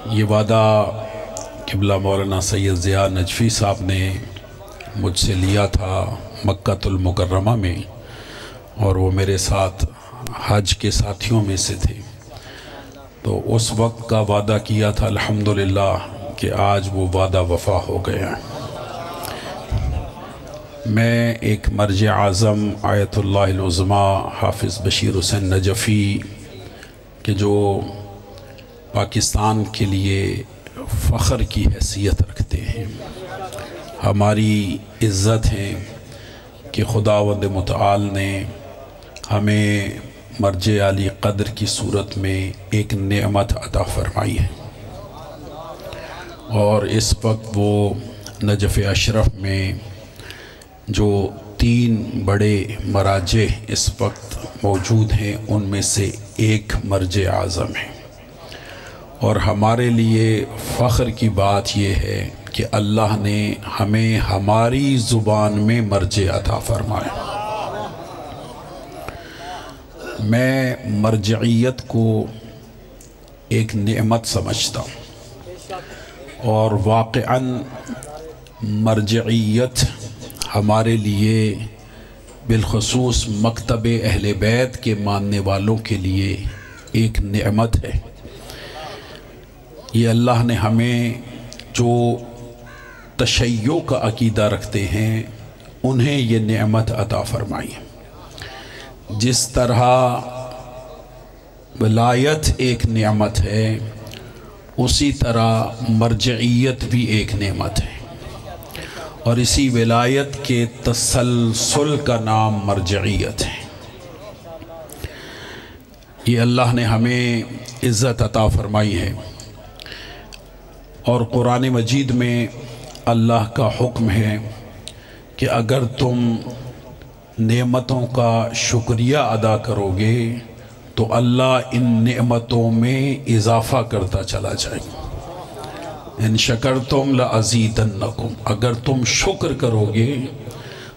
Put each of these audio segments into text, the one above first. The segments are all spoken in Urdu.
یہ وعدہ قبلہ مولانا سید ضیاء نجفی صاحب نے مجھ سے لیا تھا مکہ المکرمہ میں، اور وہ میرے ساتھ حج کے ساتھیوں میں سے تھے، تو اس وقت کا وعدہ کیا تھا الحمدللہ کہ آج وہ وعدہ وفا ہو گیا۔ میں ایک مرجع اعظم آیت اللہ العظمیٰ حافظ بشیر حسین نجفی کہ جو پاکستان کے لیے فخر کی حیثیت رکھتے ہیں، ہماری عزت ہے کہ خداوند متعال نے ہمیں مرجع علی قدر کی صورت میں ایک نعمت عطا فرمائی ہے، اور اس وقت وہ نجف اشرف میں جو 3 بڑے مراجع اس وقت موجود ہیں ان میں سے ایک مرجع اعظم ہے، اور ہمارے لیے فخر کی بات یہ ہے کہ اللہ نے ہمیں ہماری زبان میں مرجع عطا فرمایا۔ میں مرجعیت کو ایک نعمت سمجھتا ہوں، اور واقعاً مرجعیت ہمارے لیے بالخصوص مکتب اہل بیت کے ماننے والوں کے لیے ایک نعمت ہے۔ یہ اللہ نے ہمیں جو تشیع کا عقیدہ رکھتے ہیں انہیں یہ نعمت عطا فرمائی ہے۔ جس طرح ولایت ایک نعمت ہے، اسی طرح مرجعیت بھی ایک نعمت ہے، اور اسی ولایت کے تسلسل کا نام مرجعیت ہے۔ یہ اللہ نے ہمیں عزت عطا فرمائی ہے، اور قرآن مجید میں اللہ کا حکم ہے کہ اگر تم نعمتوں کا شکریہ ادا کرو گے تو اللہ ان نعمتوں میں اضافہ کرتا چلا جائے گا۔ ان شکرتم لازیدنکم، اگر تم شکر کرو گے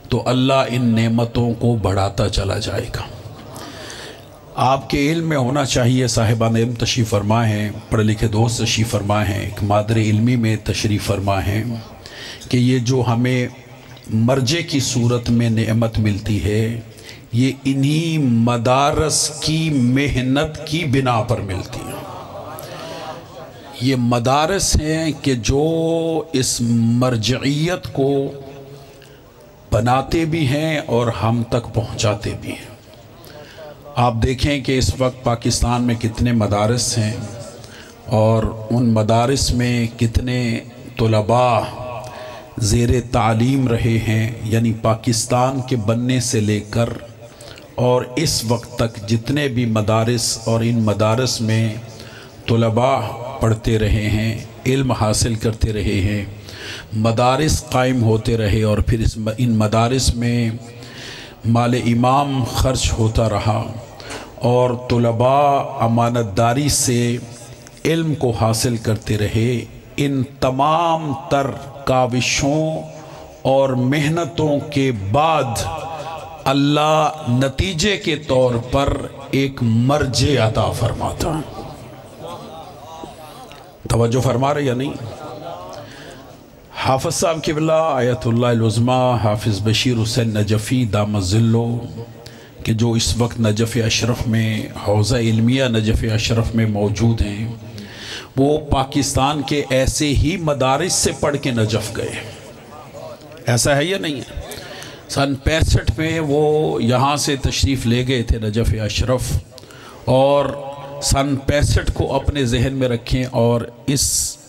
تو اللہ ان نعمتوں کو بڑھاتا چلا جائے گا۔ آپ کے علم میں ہونا چاہیے، صاحبان علم تشریف فرما ہیں، پڑھے لکھے دوست تشریف فرما ہیں، ایک مادر علمی میں تشریف فرما ہیں، کہ یہ جو ہمیں مرجع کی صورت میں نعمت ملتی ہے یہ انہی مدارس کی محنت کی بنا پر ملتی ہے۔ یہ مدارس ہیں کہ جو اس مرجعیت کو بناتے بھی ہیں اور ہم تک پہنچاتے بھی ہیں۔ آپ دیکھیں کہ اس وقت پاکستان میں کتنے مدارس ہیں، اور ان مدارس میں کتنے طلباء زیر تعلیم رہے ہیں، یعنی پاکستان کے بننے سے لے کر اور اس وقت تک جتنے بھی مدارس اور ان مدارس میں طلباء پڑھتے رہے ہیں، علم حاصل کرتے رہے ہیں، مدارس قائم ہوتے رہے، اور پھر ان مدارس میں مال امام خرچ ہوتا رہا، اور طلباء امانت داری سے علم کو حاصل کرتے رہے۔ ان تمام تر کاوشوں اور محنتوں کے بعد اللہ نتیجے کے طور پر ایک مرجع عطا فرماتا۔ توجہ فرما رہے یا نہیں؟ حافظ صاحب قبلہ آیت اللہ العظمیٰ حافظ بشیر حسین نجفی دامت ظلہ کہ جو اس وقت نجف اشرف میں حوزہ علمیہ نجف اشرف میں موجود ہیں، وہ پاکستان کے ایسے ہی مدارس سے پڑھ کے نجف گئے۔ ایسا ہے یا نہیں ہے؟ سن 65 میں وہ یہاں سے تشریف لے گئے تھے نجف اشرف، اور سن 65 کو اپنے ذہن میں رکھیں، اور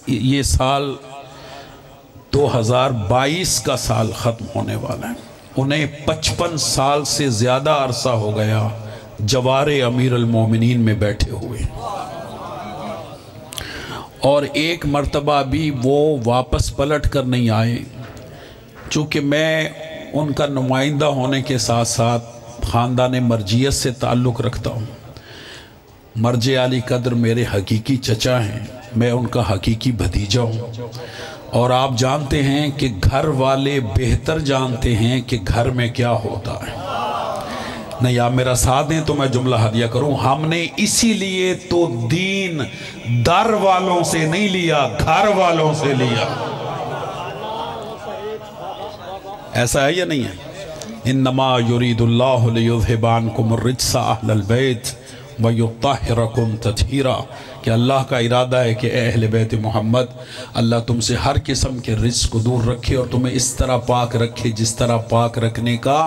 یہ سال 2022 کا سال ختم ہونے والا ہے۔ انہیں 55 سال سے زیادہ عرصہ ہو گیا جوار امیر المومنین میں بیٹھے ہوئے، اور ایک مرتبہ بھی وہ واپس پلٹ کر نہیں آئے۔ چونکہ میں ان کا نمائندہ ہونے کے ساتھ ساتھ خاندان مرجعیت سے تعلق رکھتا ہوں، مرجع علی قدر میرے حقیقی چچا ہیں، میں ان کا حقیقی بھتیجا ہوں، اور آپ جانتے ہیں کہ گھر والے بہتر جانتے ہیں کہ گھر میں کیا ہوتا ہے۔ نہیں آپ میرا ساتھ دیں تو میں جملہ ہدیہ کروں. ہم نے اسی لیے تو دین در والوں سے نہیں لیا، گھر والوں سے لیا. ایسا ہے یا نہیں ہے؟ انما یرید اللہ لیذھب عنکم الرجس اہل البیت ویطہرکم تطہیرا، کہ اللہ کا ارادہ ہے کہ اے اہل بیت محمد، اللہ تم سے ہر قسم کے رجس کو دور رکھے اور تمہیں اس طرح پاک رکھے جس طرح پاک رکھنے کا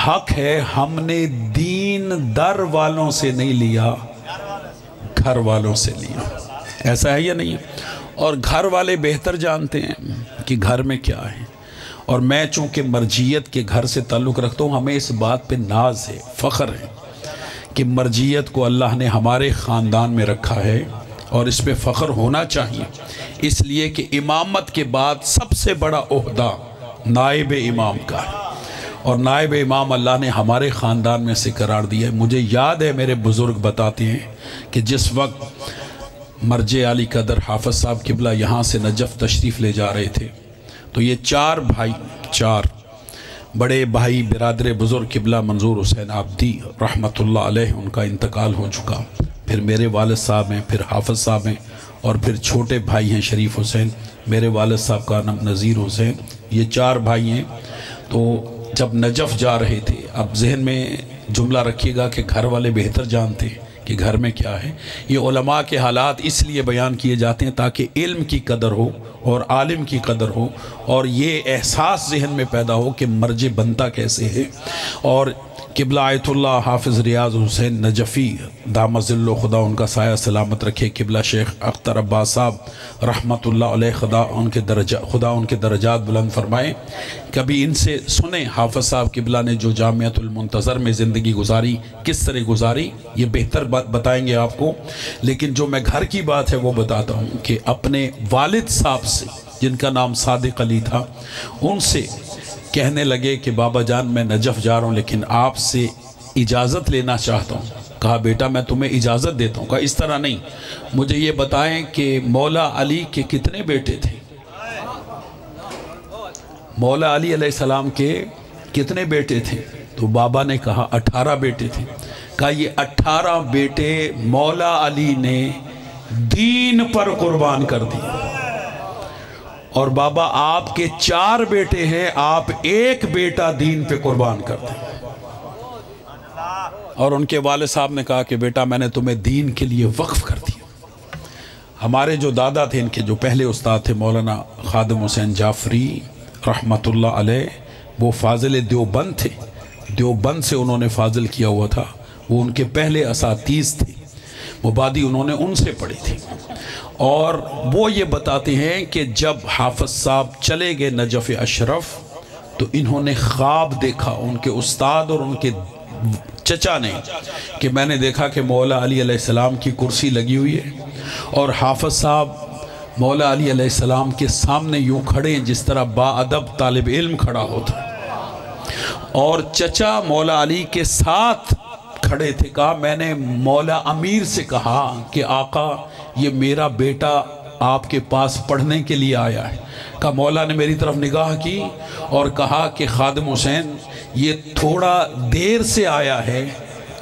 حق ہے. ہم نے دین در والوں سے نہیں لیا، گھر والوں سے لیا. ایسا ہے یا نہیں ہے؟ اور گھر والے بہتر جانتے ہیں کہ گھر میں کیا ہے. اور میں چونکہ مرجیت کے گھر سے تعلق رکھتا ہوں، ہمیں اس بات پہ ناز ہے، فخر ہے کہ مرجیت کو اللہ نے ہمارے خاندان میں رکھا ہے اور اس پہ فخر ہونا چاہیے. اس لیے کہ امامت کے بعد سب سے بڑا عہدہ نائب امام کا ہے، اور نائب امام اللہ نے ہمارے خاندان میں سے قرار دیا ہے. مجھے یاد ہے میرے بزرگ بتاتے ہیں کہ جس وقت مرجع علی قدر حافظ صاحب قبلہ یہاں سے نجف تشریف لے جا رہے تھے تو یہ چار بھائی، چار بڑے بھائی برادر بزرگ قبلہ منظور حسین عابدی رحمت اللہ علیہ، ان کا انتقال ہو چکا. پھر میرے والد صاحب ہیں، پھر حافظ صاحب ہیں، اور پھر چھوٹے بھائی ہیں شریف حسین. میرے والد صاحب کا نام نذیر حسین. یہ چار بھائی ہیں. تو جب نجف جا رہے تھے، اب ذہن میں جملہ رکھیے گا کہ گھر والے بہتر جانتے ہیں کہ گھر میں کیا ہے. یہ علماء کے حالات اس لیے بیان کیے جاتے ہیں تاکہ علم کی قدر ہو اور عالم کی قدر ہو، اور یہ احساس ذہن میں پیدا ہو کہ مرجع بنتا کیسے ہے. اور قبلہ آیت اللہ حافظ ریاض حسین نجفی دامت ظل و خدا ان کا سایہ سلامت رکھے، قبلہ شیخ اختر عباس صاحب رحمت اللہ علیہ، خدا ان کے درجات بلند فرمائے. کبھی ان سے سنیں حافظ صاحب قبلہ نے جو جامعۃ المنتظر میں زندگی گزاری کس طرح گزاری، یہ بہتر بتائیں گے آپ کو. لیکن جو میں گھر کی بات ہے وہ بتاتا ہوں کہ اپنے والد صاحب سے جن کا نام صادق علی تھا، ان سے کہنے لگے کہ بابا جان میں نجف جا رہا ہوں لیکن آپ سے اجازت لینا چاہتا ہوں. کہا بیٹا میں تمہیں اجازت دیتا ہوں. کہا اس طرح نہیں، مجھے یہ بتائیں کہ مولا علی کے کتنے بیٹے تھے؟ مولا علی علیہ السلام کے کتنے بیٹے تھے؟ تو بابا نے کہا 18 بیٹے تھے. کہا یہ 18 بیٹے مولا علی نے دین پر قربان کر دیے، اور بابا آپ کے 4 بیٹے ہیں، آپ ایک بیٹا دین پہ قربان کر دیں. اور ان کے والد صاحب نے کہا کہ بیٹا میں نے تمہیں دین کے لیے وقف کر دیا. ہمارے جو دادا تھے، ان کے جو پہلے استاد تھے مولانا خادم حسین جعفری رحمت اللہ علیہ، وہ فاضل دیوبند تھے. دیوبند سے انہوں نے فاضل کیا ہوا تھا، وہ ان کے پہلے اساتذہ تھے، مبادی انہوں نے ان سے پڑھی تھی. اور وہ یہ بتاتے ہیں کہ جب حافظ صاحب چلے گئے نجف اشرف تو انہوں نے خواب دیکھا، ان کے استاد اور ان کے چچا نے، کہ میں نے دیکھا کہ مولا علی علیہ السلام کی کرسی لگی ہوئی ہے اور حافظ صاحب مولا علی علیہ السلام کے سامنے یوں کھڑے ہیں جس طرح با ادب طالب علم کھڑا ہوتا، اور چچا مولا علی کے ساتھ کھڑے تھے. کہا میں نے مولا امیر سے کہا کہ آقا یہ میرا بیٹا آپ کے پاس پڑھنے کے لیے آیا ہے. کہا مولا نے میری طرف نگاہ کی اور کہا کہ خادم حسین یہ تھوڑا دیر سے آیا ہے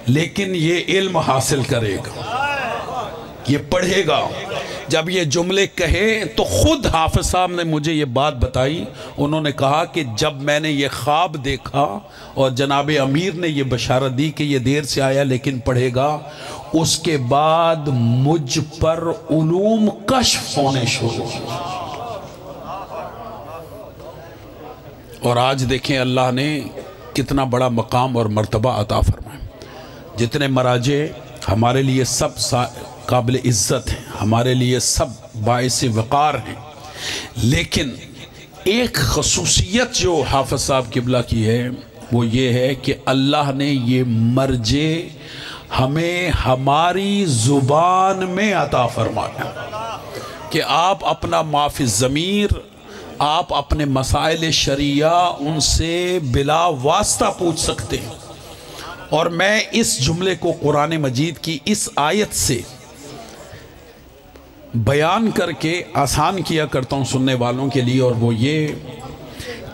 لیکن یہ علم حاصل کرے گا، یہ پڑھے گا. جب یہ جملے کہے تو خود حافظ صاحب نے مجھے یہ بات بتائی. انہوں نے کہا کہ جب میں نے یہ خواب دیکھا اور جناب امیر نے یہ بشارت دی کہ یہ دیر سے آیا لیکن پڑھے گا، اس کے بعد مجھ پر علوم کشف ہونے شروع ہوئے. اور آج دیکھیں اللہ نے کتنا بڑا مقام اور مرتبہ عطا فرمایا. جتنے مراجع ہمارے لیے سب قابل عزت ہیں، ہمارے لیے سب باعث وقار ہیں، لیکن ایک خصوصیت جو حافظ صاحب قبلہ کی ہے وہ یہ ہے کہ اللہ نے یہ مرجع ہمیں ہماری زبان میں عطا فرمایا کہ آپ اپنا معافی ضمیر، آپ اپنے مسائل شریعہ ان سے بلا واسطہ پوچھ سکتے ہیں. اور میں اس جملے کو قرآن مجید کی اس آیت سے بیان کر کے آسان کیا کرتا ہوں سننے والوں کے لیے، اور وہ یہ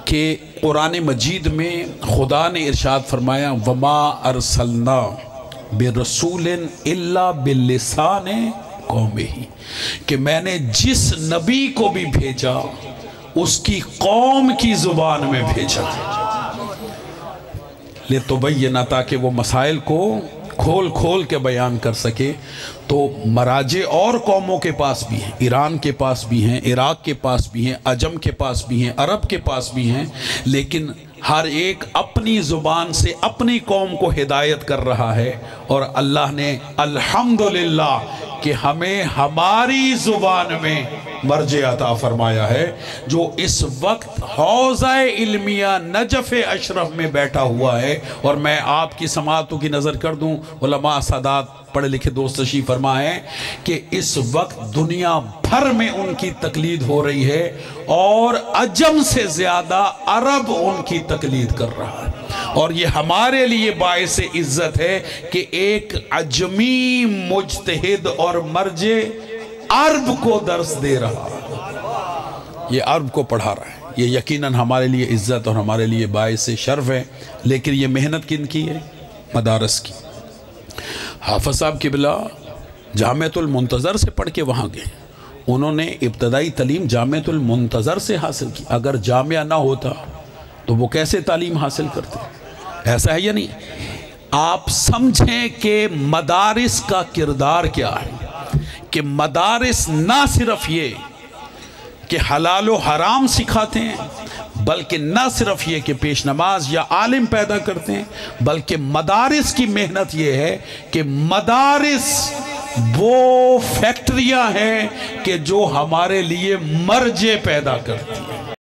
کہ کہ قرآن مجید میں خدا نے ارشاد فرمایا وما ارسلنا برسول الا باللسان قومہ، کہ میں نے جس نبی کو بھی بھیجا اس کی قوم کی زبان میں بھیجا، لِتُبَيِّنَ، تاکہ وہ مسائل کو کھول کھول کے بیان کر سکے۔ تو مراجع اور قوموں کے پاس بھی ہیں، ایران کے پاس بھی ہیں، عراق کے پاس بھی ہیں، عجم کے پاس بھی ہیں، عرب کے پاس بھی ہیں، لیکن ہر ایک اپنی زبان سے اپنی قوم کو ہدایت کر رہا ہے۔ اور اللہ نے الحمدللہ کہ ہمیں ہماری زبان میں مرجع عطا فرمایا ہے، جو اس وقت حوضہ علمیہ نجف اشرف میں بیٹھا ہوا ہے۔ اور میں آپ کی سماعتوں کی نظر کر دوں، علماء سادات پڑھے لکھے دوست تشریف فرما ہے کہ اس وقت دنیا بھر میں ان کی تقلید ہو رہی ہے، اور عجم سے زیادہ عرب ان کی تقلید کر رہا ہے۔ اور یہ ہمارے لیے باعث عزت ہے کہ ایک عجمی مجتہد اور مرجع عرب کو درس دے رہا ہے، یہ عرب کو پڑھا رہا ہے۔ یہ یقیناً ہمارے لیے عزت اور ہمارے لیے باعث شرف ہے، لیکن یہ محنت کن کی ہے؟ مدارس کی۔ حافظ صاحب قبلہ جامعۃ المنتظر سے پڑھ کے وہاں گئے، انہوں نے ابتدائی تعلیم جامعۃ المنتظر سے حاصل کی۔ اگر جامعہ نہ ہوتا تو وہ کیسے تعلیم حاصل کرتے؟ ایسا ہے یا نہیں؟ آپ سمجھیں کہ مدارس کا کردار کیا ہے، کہ مدارس نہ صرف یہ کہ حلال و حرام سکھاتے ہیں، بلکہ نہ صرف یہ کہ پیش نماز یا عالم پیدا کرتے ہیں، بلکہ مدارس کی محنت یہ ہے کہ مدارس وہ فیکٹریاں ہیں کہ جو ہمارے لیے مرجع پیدا کرتی ہیں۔